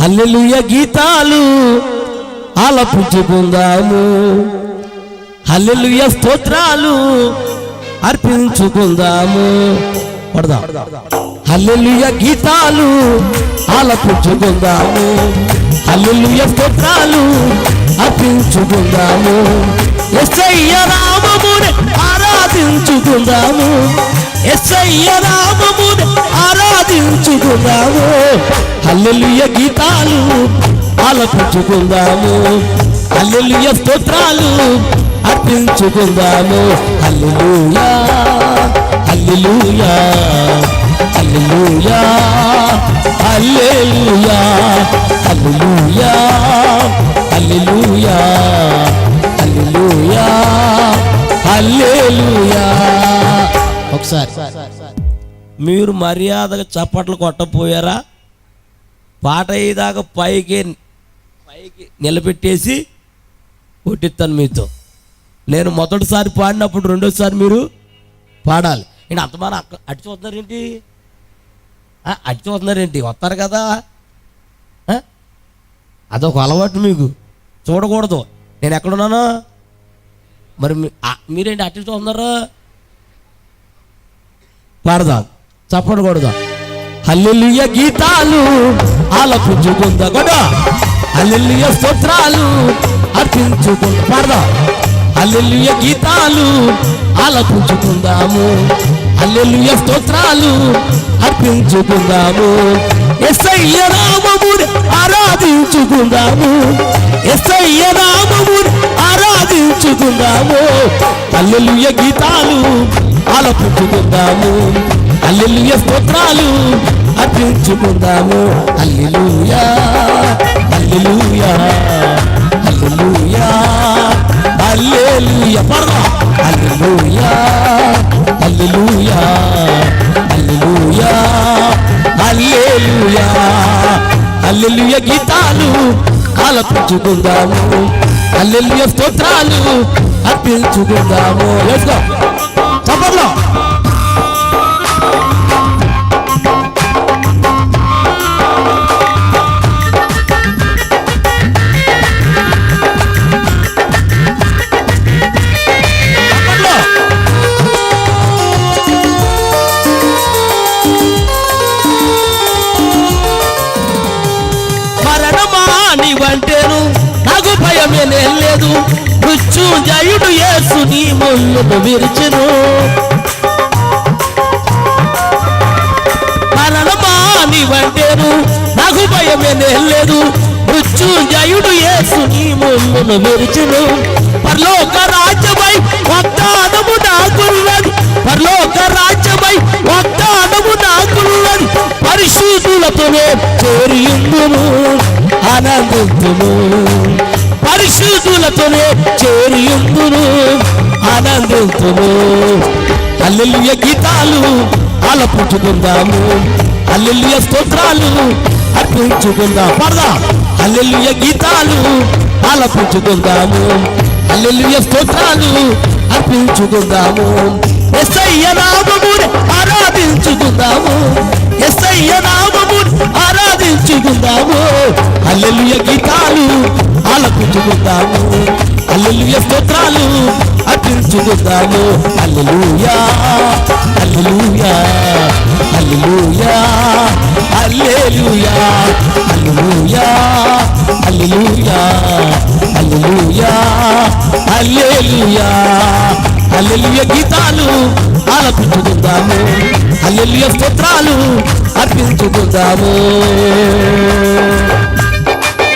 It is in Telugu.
హల్లెలూయా గీతాలు ఆలపించుకుందాము, హల్లెలూయా స్తోత్రాలు అర్పించుకుందాము. పడదాం. హల్లెలూయా గీతాలు ఆలపించుకుందాము, హల్లెలూయా స్తోత్రాలు అర్పించుకుందాము. యేసయ్య నామమునే ఆరాధించుకుందాము, యేసయ్య నామమునే ఆరాధించుకుందాము. హల్లెలూయా గీతాలు ఆలపించుకుందాము, హల్లెలూయా స్తోత్రాలు అర్పించుకుందాము. హల్లెలూయా హల్లెలూయా హల్లెలూయా హల్లెలూయా హల్లెలూయా హల్లెలూయా హల్లెలూయా హల్లెలూయా. ఒకసారి మీరు మర్యాదగా చప్పట్లు కొట్టపోయారా? పాట అయ్యేదాకా పైకి నిలబెట్టేసి కొట్టిస్తాను మీతో. నేను మొదటిసారి పాడినప్పుడు రెండోసారి మీరు పాడాలి. ఏంటి అంతమాన అటు చూస్తున్నారేంటి? అటు చూస్తున్నారేంటి? వస్తారు కదా, అదొక అలవాటు మీకు. చూడకూడదు. నేను ఎక్కడున్నాను మరి మీరేంటి అటు చూస్తున్నారు? పాడదాం, చప్పడకూడదా? హల్లెలూయా గీతాలు ఆలపించుకుందా కూడా, హల్లెలూయా స్తోత్రాలు అర్పించుకుందా. పాడదాం. హల్లెలూయా గీతాలు ఆలపించుకుందాము, హల్లెలూయా స్తోత్రాలు అర్పించుకుందాము. యేసయ్య నామమునే ఆరాధించుకుందాము, యేసయ్య నామమునే ఆరాధించుకుందాము. హల్లెలూయా గీతాలు ఆలపించుకుందాము, హల్లెలూయా స్తోత్రాలు అర్పించుకుందాము. హల్లెలూయా హల్లెలూయా హల్లెలూయా హల్లెలూయా. పడదాం. హల్లెలూయా హల్లెలూయా హల్లెలూయా హల్లెలూయా హల్లెలూయా గీతాలు ఆలపించుకుందాము, హల్లెలూయా స్తోత్రాలు అర్పించుకుందాము. చప్పట్లో వంటేను నాకు భయమే లేదు, మృత్యుంజయుడు యేసు నీ ముళ్ళను విరిచెను. మరణమాని వంటేను నాకు భయమే లేదు, మృత్యుంజయుడు యేసు నీ ముళ్ళను విరిచెను. పరలోక రాజ్యమై వాగ్దానము నాకున్నది, పరలోక రాజ్యమై వాగ్దానము నాకున్నది. పరిశుద్ధులతోనే చేరియుందును ఆనందింతును, పరిశుద్ధులతోనే చేరియుందును ఆనందింతును. హల్లెలూయా గీతాలు ఆలపించుకుందాము, హల్లెలూయా స్తోత్రాలు అర్పించుకుందాం. పడదాం. హల్లెలూయా గీతాలు ఆలపించుకుందాము, హల్లెలూయా స్తోత్రాలు అర్పించుకుందాము. యేసయ్య నామమునే ఆరాధించుకుందాము, యేసయ్య నామమునే ఆరాధించుకుందాము. హల్లెలూయా గీతాలు ఆలపించుకుందాము, హల్లెలూయా స్తోత్రాలు అర్పించుకుందాము. హల్లెలూయా హల్లెలూయా హల్లెలూయా హల్లెలూయా హల్లెలూయా హల్లెలూయా హల్లెలూయా హల్లెలూయా హల్లెలూయా గీతాలు ఆలపించుకుందాము, హల్లెలూయా స్తోత్రాలు అర్పించుకుందాము.